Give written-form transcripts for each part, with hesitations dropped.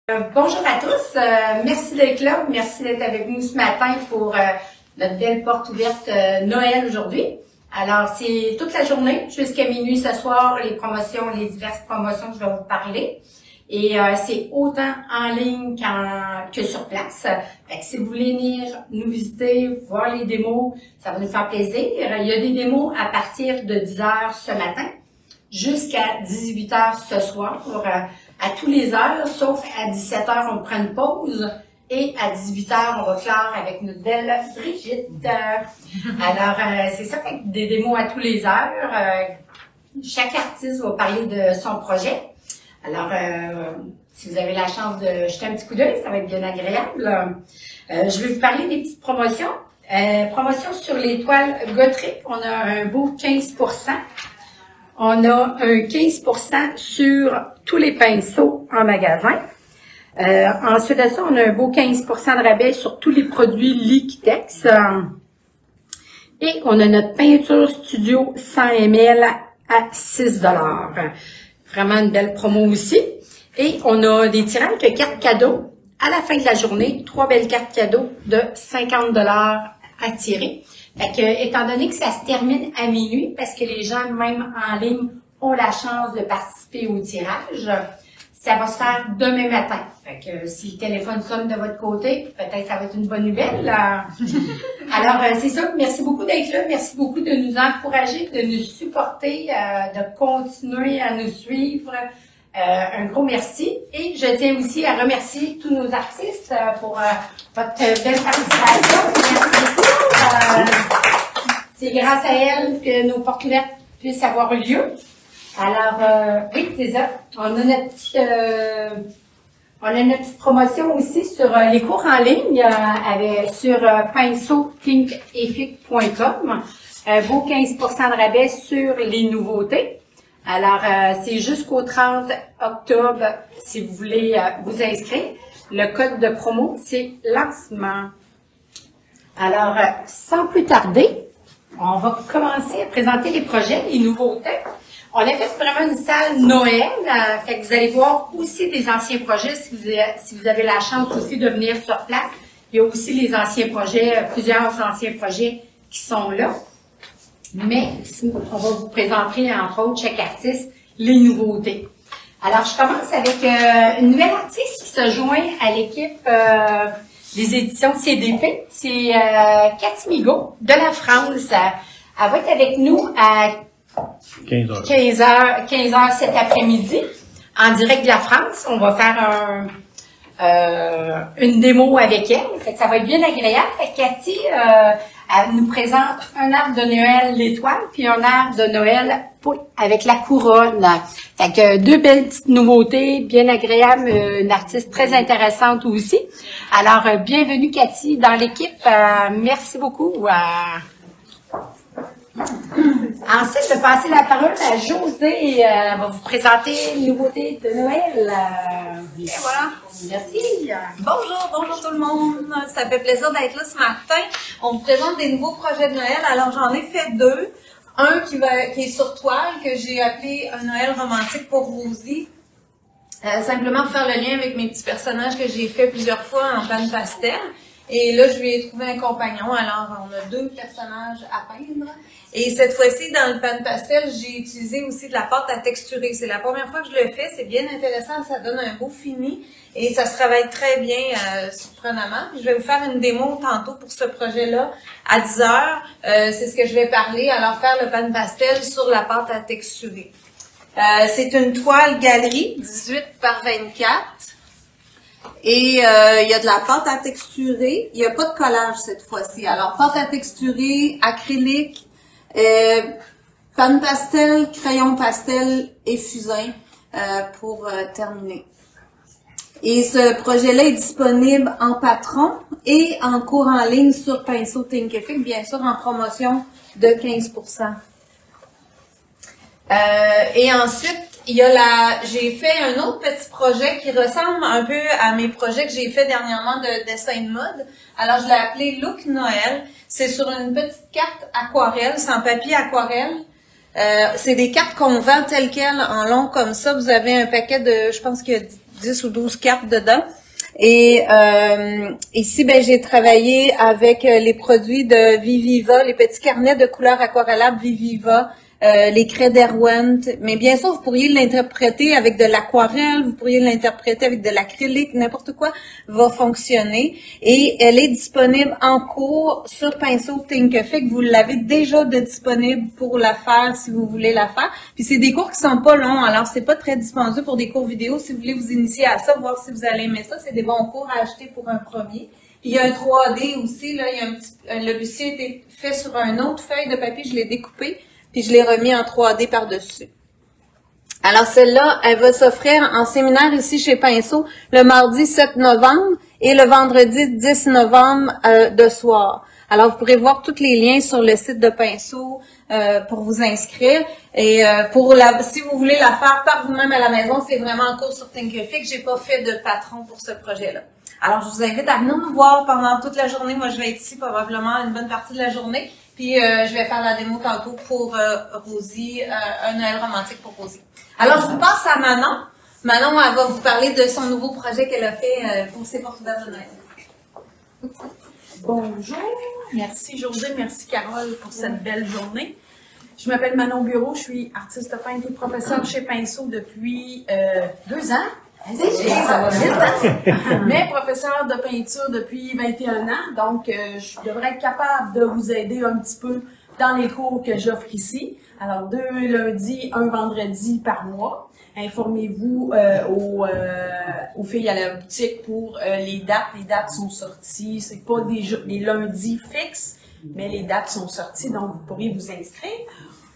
Bonjour à tous, merci d'être là, merci d'être avec nous ce matin pour notre belle porte ouverte Noël aujourd'hui. Alors, c'est toute la journée jusqu'à minuit ce soir, les promotions, les diverses promotions que je vais vous parler. Et c'est autant en ligne que sur place. Fait que si vous voulez venir nous visiter, voir les démos, ça va nous faire plaisir. Il y a des démos à partir de 10h ce matin jusqu'à 18h ce soir à tous les heures, sauf à 17h, on prend une pause et à 18h, on va clore avec notre belle Brigitte. Alors, c'est ça, fait des démos à tous les heures. Chaque artiste va parler de son projet. Alors, si vous avez la chance de jeter un petit coup d'œil, ça va être bien agréable. Je vais vous parler des petites promotions. Promotion sur les toiles Gotrek, on a un beau 15%. On a un 15% sur tous les pinceaux en magasin. Ensuite de ça, on a un beau 15% de rabais sur tous les produits Liquitex. Et on a notre peinture studio 100 ml à 6 $. Vraiment une belle promo aussi. Et on a des tirages de cartes cadeaux à la fin de la journée. 3 belles cartes cadeaux de 50 $ à tirer. Fait que, étant donné que ça se termine à minuit, parce que les gens, même en ligne, ont la chance de participer au tirage, ça va se faire demain matin. Fait que, si le téléphone sonne de votre côté, peut-être ça va être une bonne nouvelle. Alors, c'est ça. Merci beaucoup d'être là. Merci beaucoup de nous encourager, de nous supporter, de continuer à nous suivre. Un gros merci. Et je tiens aussi à remercier tous nos artistes pour votre belle participation. Merci beaucoup. C'est grâce à elle que nos portes ouvertes puissent avoir lieu. Alors, oui, c'est ça. On a notre petite promotion aussi sur les cours en ligne sur pinceau-thinkeffic.com. Un beau 15% de rabais sur les nouveautés. Alors, c'est jusqu'au 30 octobre si vous voulez vous inscrire. Le code de promo, c'est lancement. Alors, sans plus tarder, on va commencer à présenter les projets, les nouveautés. On a fait vraiment une salle Noël, fait que vous allez voir aussi des anciens projets si vous avez la chance aussi de venir sur place. Il y a aussi les anciens projets, plusieurs anciens projets qui sont là. Mais on va vous présenter, entre autres, chaque artiste, les nouveautés. Alors, je commence avec une nouvelle artiste qui se joint à l'équipe des éditions CDP. C'est Cathy Migaud de la France. Elle va être avec nous à 15 heures cet après-midi, en direct de la France. On va faire une démo avec elle. Fait que ça va être bien agréable. Fait que Cathy, elle nous présente un arbre de Noël l'étoile, puis un arbre de Noël avec la couronne. Fait que deux belles petites nouveautés, bien agréables, une artiste très intéressante aussi. Alors, bienvenue Cathy dans l'équipe. Merci beaucoup. Ensuite, je vais passer la parole à Josée. Elle va vous présenter les nouveautés de Noël. Et voilà. Merci. Bonjour tout le monde. Ça fait plaisir d'être là ce matin. On vous présente des nouveaux projets de Noël. Alors, j'en ai fait deux. Un qui est sur toile, que j'ai appelé un Noël romantique pour Rosie. Simplement pour faire le lien avec mes petits personnages que j'ai fait plusieurs fois en panne pastel. Et là, je lui ai trouvé un compagnon. Alors, on a deux personnages à peindre. Et cette fois-ci, dans le pan pastel, j'ai utilisé aussi de la pâte à texturer. C'est la première fois que je le fais. C'est bien intéressant. Ça donne un beau fini. Et ça se travaille très bien, surprenamment. Je vais vous faire une démo tantôt pour ce projet-là à 10h. C'est ce que je vais parler. Alors, faire le pan pastel sur la pâte à texturer. C'est une toile galerie 18 par 24. Et il y a de la pâte à texturer. Il n'y a pas de collage cette fois-ci. Alors, pâte à texturer, acrylique, pan pastel, crayon pastel et fusain pour terminer. Et ce projet-là est disponible en patron et en cours en ligne sur Pinceau Thinkific, bien sûr en promotion de 15%. Et ensuite, j'ai fait un autre petit projet qui ressemble un peu à mes projets que j'ai fait dernièrement de dessin de mode. Alors, je l'ai appelé Look Noël. C'est sur une petite carte aquarelle, sans papier aquarelle. C'est des cartes qu'on vend telles quelles, en long comme ça. Vous avez un paquet de, je pense qu'il y a 10 ou 12 cartes dedans. Et ici, ben, j'ai travaillé avec les produits de Viviva, les petits carnets de couleurs aquarellables Viviva, les craies d'Erwent. Mais bien sûr, vous pourriez l'interpréter avec de l'aquarelle, vous pourriez l'interpréter avec de l'acrylique, n'importe quoi va fonctionner. Et elle est disponible en cours sur pinceau Thinkific. Vous l'avez déjà disponible pour la faire si vous voulez la faire. Puis c'est des cours qui sont pas longs, alors c'est pas très dispendieux pour des cours vidéo. Si vous voulez vous initier à ça, voir si vous allez aimer ça, c'est des bons cours à acheter pour un premier. Puis il y a un 3D aussi, là, il y a le bustier a été fait sur une autre feuille de papier, je l'ai découpé. Puis je l'ai remis en 3D par-dessus. Alors celle-là, elle va s'offrir en séminaire ici chez Pinceau le mardi 7 novembre et le vendredi 10 novembre de soir. Alors vous pourrez voir tous les liens sur le site de Pinceau pour vous inscrire. Et si vous voulez la faire par vous-même à la maison, c'est vraiment en cours sur Thinkific. J'ai pas fait de patron pour ce projet-là. Alors je vous invite à venir nous voir pendant toute la journée. Moi je vais être ici probablement une bonne partie de la journée. Puis je vais faire la démo tantôt pour Rosie, un Noël romantique pour Rosie. Alors je vous passe à Manon. Manon, elle va vous parler de son nouveau projet qu'elle a fait pour ses portes ouvertes de Noël. Bonjour, merci José, merci Carole pour cette belle journée. Je m'appelle Manon Bureau, je suis artiste peintre et professeure chez Pinceau depuis 2 ans. Ça va vite. Mais professeur de peinture depuis 21 ans, donc je devrais être capable de vous aider un petit peu dans les cours que j'offre ici. Alors 2 lundis, 1 vendredi par mois. Informez-vous aux filles à la boutique pour les dates. Les dates sont sorties. C'est pas des lundis fixes, mais les dates sont sorties, donc vous pourriez vous inscrire.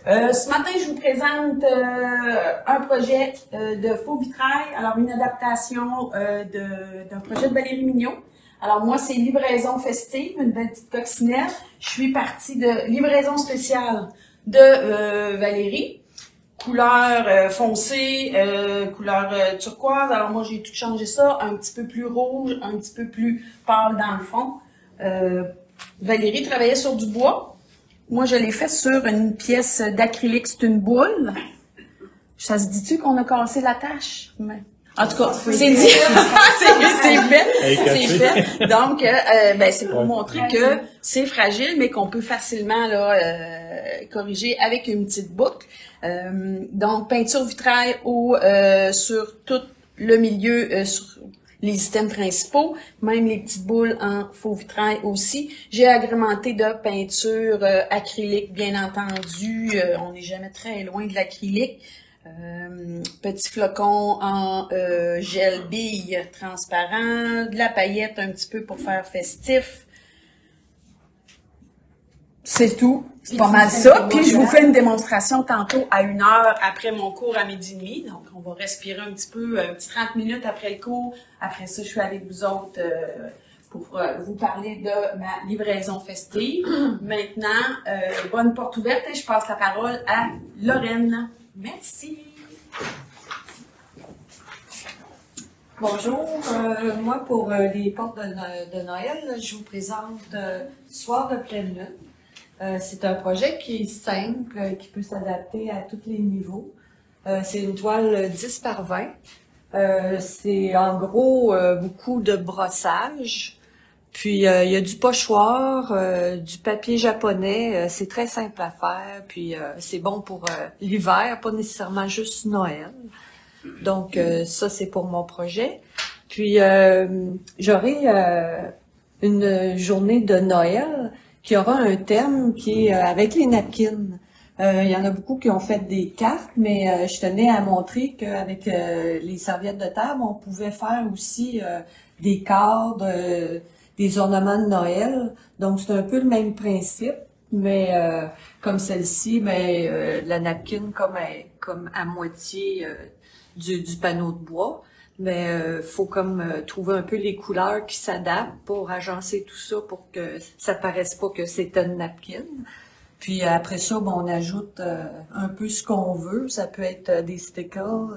Ce matin, je vous présente un projet de faux vitrail. Alors, une adaptation d'un projet de Valérie Mignon. Alors, moi, c'est livraison festive, une belle petite coccinelle. Je suis partie de livraison spéciale de Valérie. Couleur foncée, couleur turquoise. Alors, moi, j'ai tout changé ça. Un petit peu plus rouge, un petit peu plus pâle dans le fond. Valérie travaillait sur du bois. Moi, je l'ai fait sur une pièce d'acrylique, c'est une boule. Ça se dit-tu qu'on a cassé la tâche? Mais... En tout cas, c'est dit. c'est fait. Donc, c'est pour montrer que c'est fragile, mais qu'on peut facilement corriger avec une petite boucle. Donc, peinture vitrail sur tout le milieu, sur les items principaux, même les petites boules en faux vitrail aussi. J'ai agrémenté de peinture acrylique, bien entendu. On n'est jamais très loin de l'acrylique. Petits flocons en gel bille transparent, de la paillette un petit peu pour faire festif. C'est tout. C'est pas mal ça. Puis je vous fais une démonstration tantôt à 1 heure après mon cours à 12h30. Donc on va respirer un petit peu, un petit 30 minutes après le cours. Après ça, je suis avec vous autres pour vous parler de ma livraison festive. Maintenant, bonne porte ouverte et je passe la parole à Lorraine. Merci. Bonjour, moi pour les portes de Noël, je vous présente Soir de pleine lune. C'est un projet qui est simple, qui peut s'adapter à tous les niveaux. C'est une toile 10 par 20. C'est en gros beaucoup de brossage. Puis il y a du pochoir, du papier japonais, c'est très simple à faire. Puis c'est bon pour l'hiver, pas nécessairement juste Noël. Donc ça c'est pour mon projet. Puis j'aurai une journée de Noël qui aura un thème qui est avec les napkins. Il y en a beaucoup qui ont fait des cartes, mais je tenais à montrer qu'avec les serviettes de table, on pouvait faire aussi des cadres, des ornements de Noël. Donc c'est un peu le même principe, mais comme celle-ci, la napkin comme à moitié du panneau de bois. Mais faut comme trouver un peu les couleurs qui s'adaptent pour agencer tout ça pour que ça paraisse pas que c'est une napkin. Puis après ça, on ajoute un peu ce qu'on veut. Ça peut être des stickers,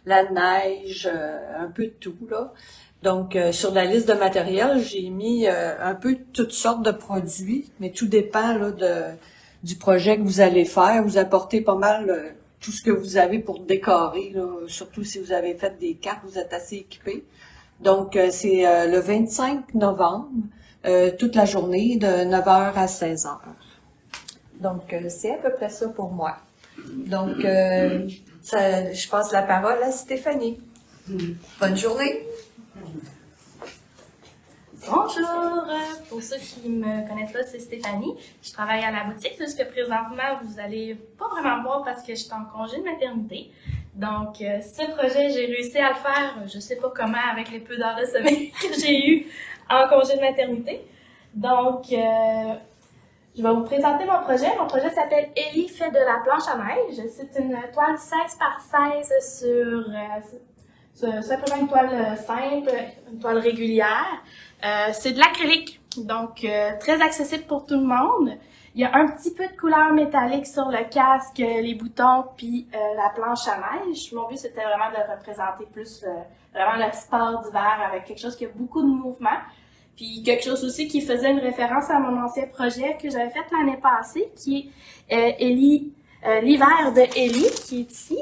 la neige, un peu de tout là. Donc sur la liste de matériel, j'ai mis un peu toutes sortes de produits, mais tout dépend là du projet que vous allez faire. Vous apportez pas mal tout ce que vous avez pour décorer, là, surtout si vous avez fait des cartes, vous êtes assez équipés. Donc, c'est le 25 novembre, toute la journée, de 9h à 16h. Donc, c'est à peu près ça pour moi. Donc, je passe la parole à Stéphanie. Bonne journée! Bonjour! Pour ceux qui me connaissent pas, c'est Stéphanie. Je travaille à la boutique. Jusque présentement, vous allez pas vraiment voir parce que je suis en congé de maternité. Donc, ce projet, j'ai réussi à le faire, je sais pas comment, avec les peu d'heures de sommeil que j'ai eu en congé de maternité. Donc, je vais vous présenter mon projet. Mon projet s'appelle Ellie fait de la planche à neige. C'est une toile 16 par 16 sur simplement une toile simple, une toile régulière. C'est de l'acrylique, donc très accessible pour tout le monde. Il y a un petit peu de couleur métallique sur le casque, les boutons, puis la planche à neige. Mon but, c'était vraiment de représenter plus vraiment le sport d'hiver avec quelque chose qui a beaucoup de mouvement. Puis quelque chose aussi qui faisait une référence à mon ancien projet que j'avais fait l'année passée, qui est l'hiver de Ellie, qui est ici,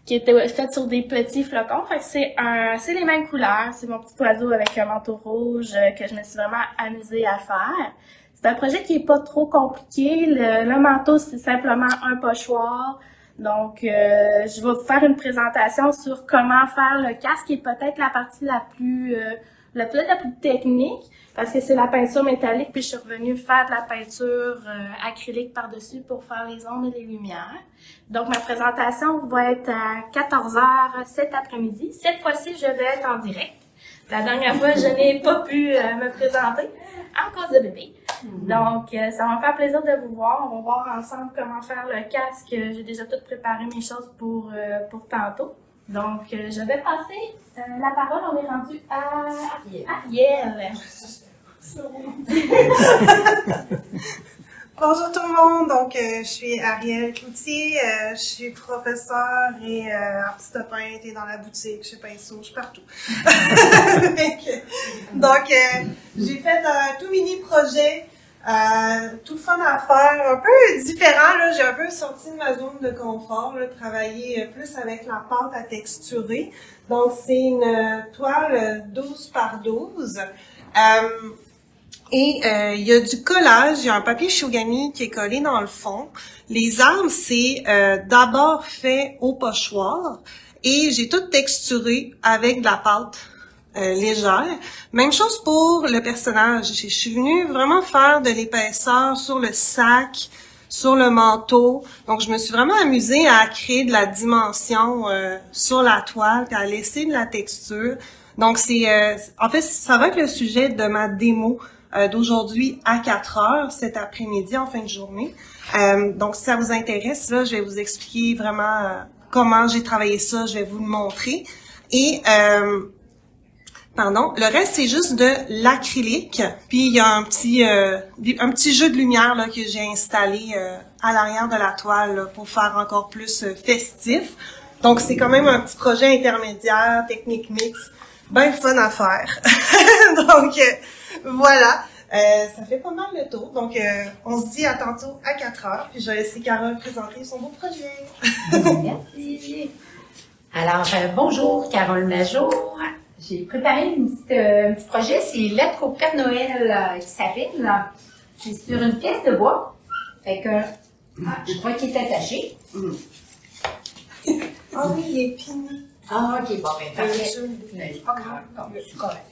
qui était fait sur des petits flocons. Fait que c'est les mêmes couleurs. C'est mon petit oiseau avec un manteau rouge que je me suis vraiment amusée à faire. C'est un projet qui est pas trop compliqué. Le manteau, c'est simplement un pochoir. Donc, je vais vous faire une présentation sur comment faire le casque, qui est peut-être la partie la plus technique, parce que c'est la peinture métallique, puis je suis revenue faire de la peinture acrylique par-dessus pour faire les ombres et les lumières. Donc, ma présentation va être à 14h cet après-midi. Cette fois-ci, je vais être en direct. La dernière fois, je n'ai pas pu me présenter à cause de bébé. Donc, ça va me faire plaisir de vous voir. On va voir ensemble comment faire le casque. J'ai déjà tout préparé mes choses pour tantôt. Donc, je vais passer la parole. On est rendu à Ariel. Bonjour tout le monde, donc je suis Ariel Cloutier, je suis professeure et artiste peintre et dans la boutique, chez Pinceau, je suis partout. Donc j'ai fait un tout mini projet, tout fun à faire, un peu différent, là, j'ai un peu sorti de ma zone de confort, là, travailler plus avec la pâte à texturer. Donc c'est une toile 12 par 12. Et il y a du collage, il y a un papier Shogami qui est collé dans le fond. Les armes, c'est d'abord fait au pochoir et j'ai tout texturé avec de la pâte légère. Même chose pour le personnage. Je suis venue vraiment faire de l'épaisseur sur le sac, sur le manteau. Donc, je me suis vraiment amusée à créer de la dimension sur la toile, à laisser de la texture. Donc, en fait, ça va être le sujet de ma démo d'aujourd'hui à 4h cet après-midi en fin de journée. Donc, si ça vous intéresse, là, je vais vous expliquer vraiment comment j'ai travaillé ça, je vais vous le montrer. Et, le reste, c'est juste de l'acrylique. Puis, il y a un petit jeu de lumière là, que j'ai installé à l'arrière de la toile là, pour faire encore plus festif. Donc, c'est quand même un petit projet intermédiaire, technique mix, ben fun à faire. Donc, voilà. Ça fait pas mal le tour. Donc, on se dit à tantôt à 4h. Puis, je vais laisser Carole présenter son beau projet. Merci. Alors, bonjour, Carole Majour. J'ai préparé un petit projet. C'est Lettre au Père Noël qui s'appelle. C'est sur une pièce de bois. Fait que, je crois qu'il est attaché. Ah oui, il est pigné. Ah, ok, bon, ben, parfait. C'est pas grave. Non, c'est correct.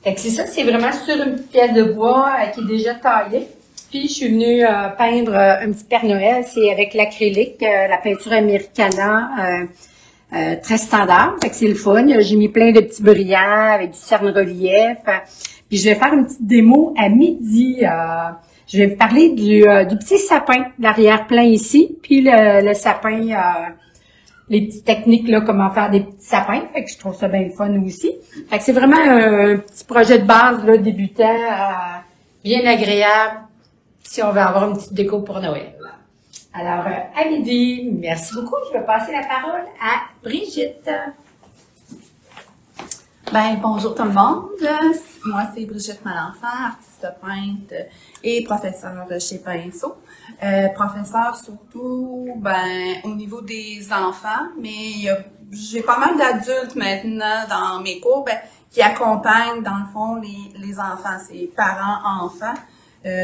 Fait que c'est ça, c'est vraiment sur une pièce de bois qui est déjà taillée. Puis je suis venue peindre un petit Père Noël, c'est avec l'acrylique, la peinture Americana, très standard. Fait que c'est le fun. J'ai mis plein de petits brillants avec du cerne-relief. Puis je vais faire une petite démo à midi. Je vais vous parler du petit sapin, l'arrière-plan ici, puis le sapin, les petites techniques, là, comment faire des petits sapins. Fait que je trouve ça bien le fun aussi. Fait que c'est vraiment un petit projet de base, là, débutant, bien agréable, si on veut avoir une petite déco pour Noël. Alors, à midi, merci beaucoup. Je vais passer la parole à Brigitte. Bonjour tout le monde. Moi, c'est Brigitte Malenfant, artiste peintre et professeure chez Pinceau. Professeure surtout, au niveau des enfants, mais j'ai pas mal d'adultes maintenant dans mes cours, qui accompagnent, dans le fond, les enfants. C'est parents-enfants.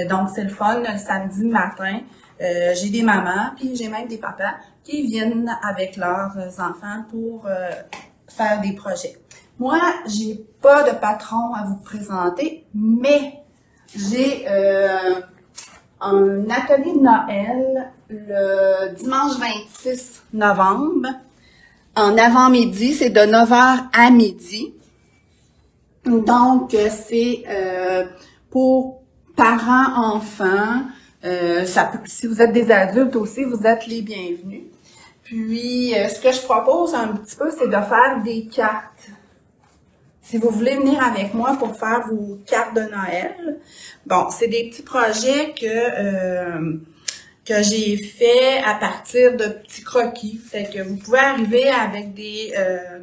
Donc, c'est le fun, le samedi matin. J'ai des mamans, puis j'ai même des papas qui viennent avec leurs enfants pour faire des projets. Moi, j'ai pas de patron à vous présenter, mais j'ai un atelier de Noël le dimanche 26 novembre, en avant-midi, c'est de 9h à midi. Donc, c'est pour parents-enfants. Si vous êtes des adultes aussi, vous êtes les bienvenus. Puis, ce que je propose un petit peu, c'est de faire des cartes. Si vous voulez venir avec moi pour faire vos cartes de Noël, c'est des petits projets que j'ai fait à partir de petits croquis. Fait que vous pouvez arriver avec des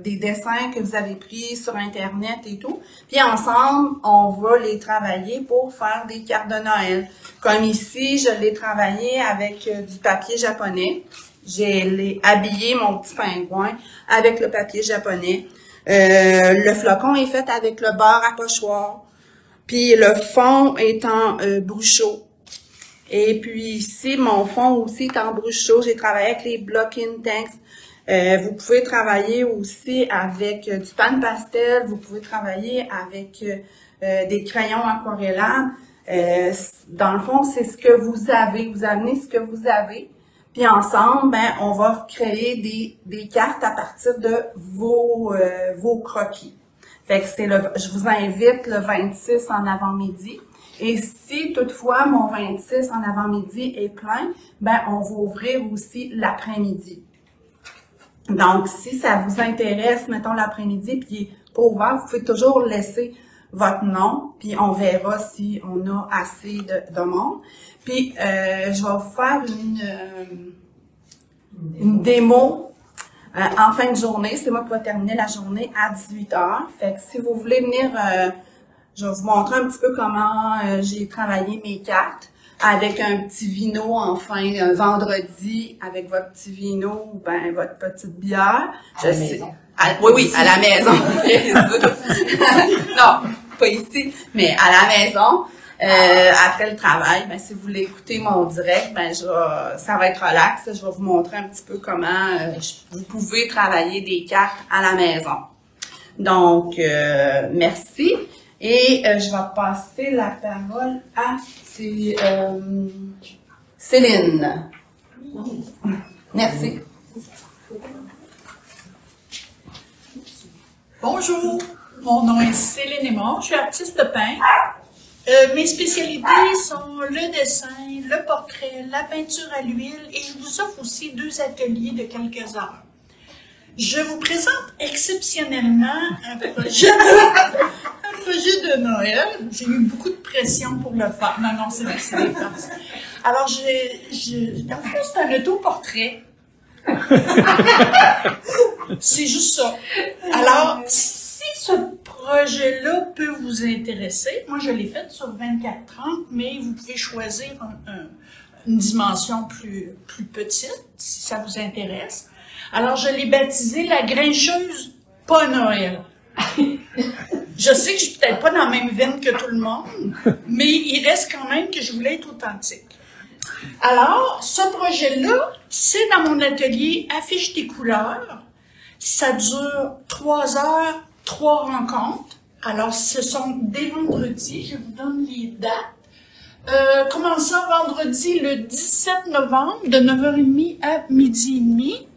dessins que vous avez pris sur Internet et tout. Puis ensemble, on va les travailler pour faire des cartes de Noël. Comme ici, je l'ai travaillé avec du papier japonais. J'ai habillé mon petit pingouin avec le papier japonais. Le flocon est fait avec le beurre à pochoir. Puis le fond est en bruchot. Et puis ici, mon fond aussi est en bruchot. J'ai travaillé avec les blocs Intex. Vous pouvez travailler aussi avec du pan pastel. Vous pouvez travailler avec des crayons aquarellables. Dans le fond, c'est ce que vous avez. Vous amenez ce que vous avez. Puis ensemble, on va créer des cartes à partir de vos croquis. Fait que je vous invite le 26 en avant-midi. Et si toutefois mon 26 en avant-midi est plein, on va ouvrir aussi l'après-midi. Donc, si ça vous intéresse, mettons l'après-midi, puis il n'est pas ouvert, vous pouvez toujours laisser votre nom, puis on verra si on a assez de monde. Puis, je vais vous faire une démo en fin de journée. C'est moi qui vais terminer la journée à 18h. Fait que si vous voulez venir, je vais vous montrer un petit peu comment j'ai travaillé mes cartes avec un petit vino un vendredi, avec votre petit vino ou votre petite bière. Oui, à la maison. Non, pas ici, mais à la maison. Après le travail, si vous voulez écouter mon direct, ça va être relax. Je vais vous montrer un petit peu comment vous pouvez travailler des cartes à la maison. Donc, merci. Et je vais passer la parole à Céline. Merci. Bonjour, mon nom est Céline Aymon, je suis artiste peintre. Mes spécialités sont le dessin, le portrait, la peinture à l'huile et je vous offre aussi 2 ateliers de quelques heures. Je vous présente exceptionnellement un projet de Noël. J'ai eu beaucoup de pression pour le faire. Non, c'est des farces. Alors, dans le fond, c'est un autoportrait. C'est juste ça. Alors, si ce projet-là peut vous intéresser, moi je l'ai fait sur 24-30, mais vous pouvez choisir une dimension plus petite, si ça vous intéresse. Alors, je l'ai baptisé la Grincheuse pas Noël. Je sais que je suis peut-être pas dans la même veine que tout le monde, mais il reste quand même que je voulais être authentique. Alors, ce projet-là, c'est dans mon atelier Affiche tes couleurs. Ça dure 3 heures, 3 rencontres. Alors, ce sont des vendredis, je vous donne les dates. Commençons vendredi le 17 novembre de 9h30 à 12h30.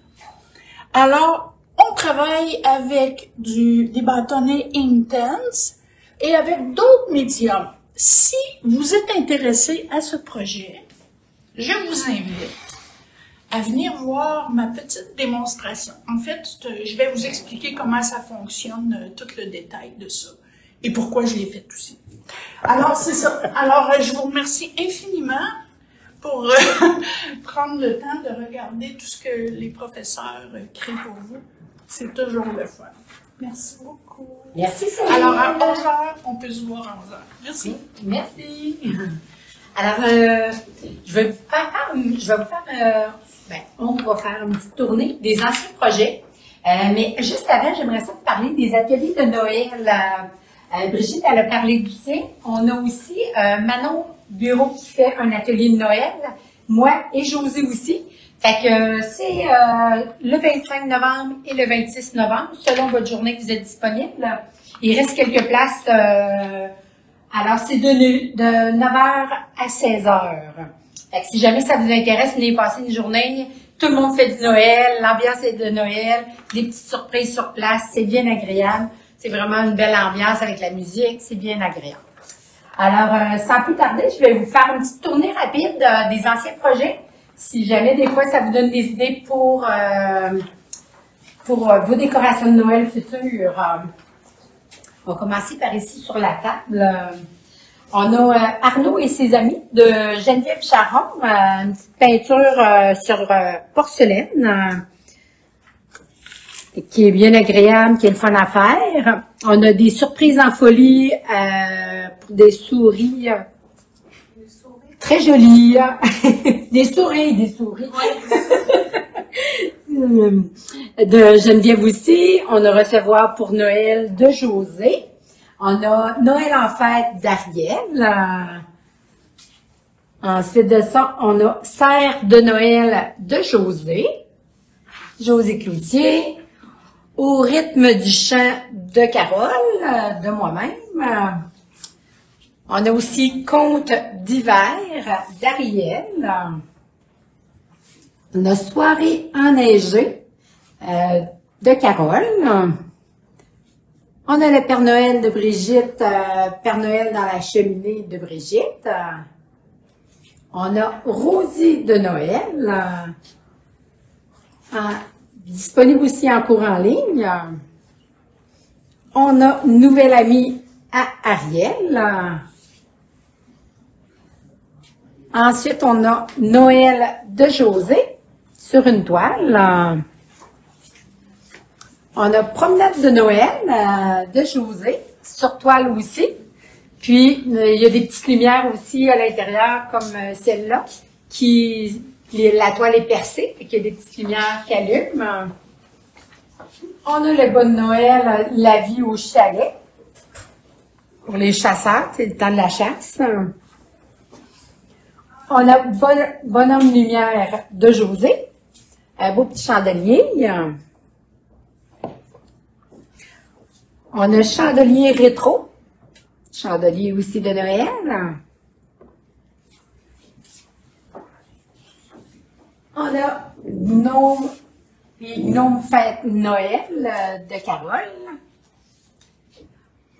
Alors, on travaille avec des bâtonnets Intense et avec d'autres médiums. Si vous êtes intéressé à ce projet, je vous invite à venir voir ma petite démonstration. En fait, je vais vous expliquer comment ça fonctionne, tout le détail de ça et pourquoi je l'ai fait aussi. Alors, c'est ça. Alors, je vous remercie infiniment pour prendre le temps de regarder tout ce que les professeurs créent pour vous. C'est toujours le fun. Merci beaucoup. beaucoup. Merci, Céline. Alors, à 11h, on peut se voir à 11h. Merci. Merci. Alors, je vais vous faire, on va faire une petite tournée des anciens projets. Mais juste avant, j'aimerais ça vous parler des ateliers de Noël. Brigitte, elle a parlé du sien. On a aussi Manon Bureau qui fait un atelier de Noël. Moi et José aussi. Fait que c'est le 25 novembre et le 26 novembre, selon votre journée que vous êtes disponible. Il reste quelques places. Alors, c'est de 9h à 16h. Fait que si jamais ça vous intéresse, venez passer une journée. Tout le monde fait du Noël, l'ambiance est de Noël, des petites surprises sur place, c'est bien agréable. C'est vraiment une belle ambiance avec la musique, c'est bien agréable. Alors, sans plus tarder, je vais vous faire une petite tournée rapide des anciens projets. Si jamais des fois ça vous donne des idées pour vos décorations de Noël futures. On va commencer par ici sur la table. On a Arnaud et ses amis de Geneviève Charon, une petite peinture sur porcelaine qui est bien agréable, qui est le fun à faire. On a des surprises en folie pour des souris très jolies. Des souris. De Geneviève aussi. On a Recevoir pour Noël de José. On a Noël en fête d'Ariel. Ensuite de ça, on a Serre de Noël de José Cloutier. Au rythme du chant de Carole, de moi-même. On a aussi Conte d'hiver d'Ariel. On a Soirée enneigée de Carole. On a le Père Noël de Brigitte, Père Noël dans la cheminée de Brigitte. On a Rosie de Noël, disponible aussi en cours en ligne. On a Nouvelle Amie à Ariel. Ensuite, on a Noël de José sur une toile. On a Promenade de Noël de José, sur toile aussi. Puis, il y a des petites lumières aussi à l'intérieur, comme celle-là, la toile est percée, et qu'il y a des petites lumières qui allument. On a le Bonne Noël, la vie au chalet, pour les chasseurs, c'est le temps de la chasse. On a Bonhomme Lumière de José, un beau petit chandelier. On a Chandelier rétro, chandelier aussi de Noël. On a Gnome Fête Noël de Carole.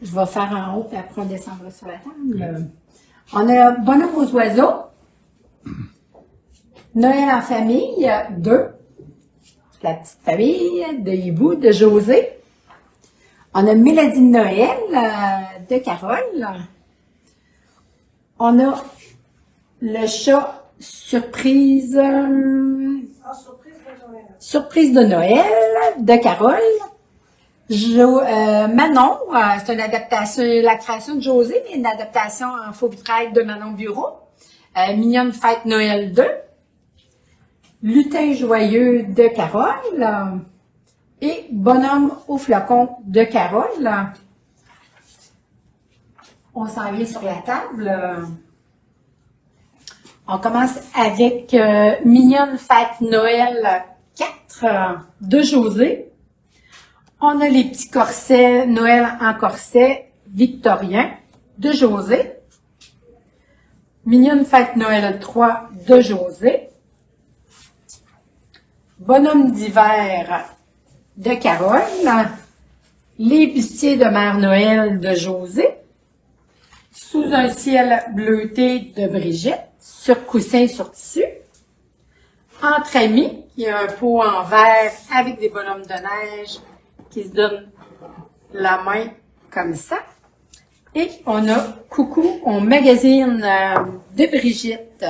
Je vais faire en haut, puis après on descendra sur la table. On a Bonhomme aux oiseaux. Noël en famille 2. La petite famille de Hibou, de José. On a Mélodie de Noël de Carole. On a le chat surprise. Surprise de Noël de Carole. Manon, c'est une adaptation, la création de José, mais une adaptation en faux vitrail de Manon Bureau. Mignonne Fête Noël 2. Lutin joyeux de Carole. Et Bonhomme au flacon de Carole. On s'en vient sur la table. On commence avec Mignonne Fête Noël 4 de José. On a les petits corsets Noël en corset victorien de José. Mignonne Fête Noël 3 de José. Bonhomme d'hiver de Carole. Les bustiers de Mère Noël de José. Sous un ciel bleuté de Brigitte. Sur coussin sur tissu. Entre amis, il y a un pot en verre avec des bonhommes de neige qui se donnent la main comme ça. Et on a Coucou, on magazine de Brigitte.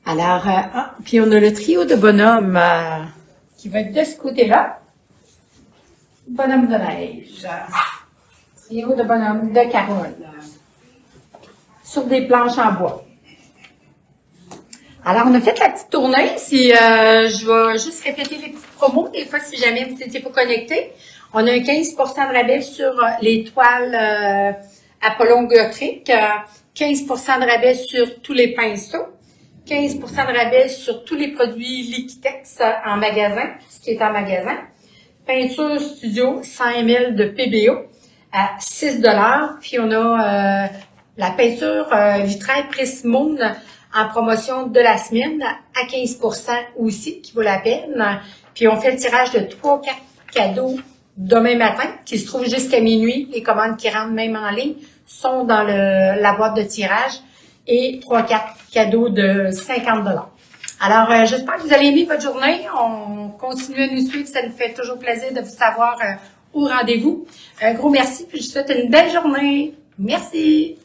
Alors, puis on a le trio de bonhommes qui va être de ce côté-là. bonhomme de neige. Trio de bonhomme de Carole. Sur des planches en bois. Alors, on a fait la petite tournée. Je vais juste répéter les petites promos. Des fois, si jamais vous n'étiez pas connecté, on a un 15% de rabais sur les toiles Apollon Gothic, 15% de rabais sur tous les pinceaux, 15% de rabais sur tous les produits Liquitex en magasin, tout ce qui est en magasin. Peinture Studio 100 ml de PBO à 6 $. Puis on a la peinture vitrail Prismoon en promotion de la semaine à 15% aussi, qui vaut la peine. Puis on fait le tirage de 3-4 cadeaux demain matin, qui se trouvent jusqu'à minuit. Les commandes qui rentrent même en ligne sont dans la boîte de tirage. Et 3-4 cadeaux de 50 $. Alors, j'espère que vous allez aimer votre journée. On continue à nous suivre. Ça nous fait toujours plaisir de vous savoir au rendez-vous. Un gros merci, puis je vous souhaite une belle journée. Merci!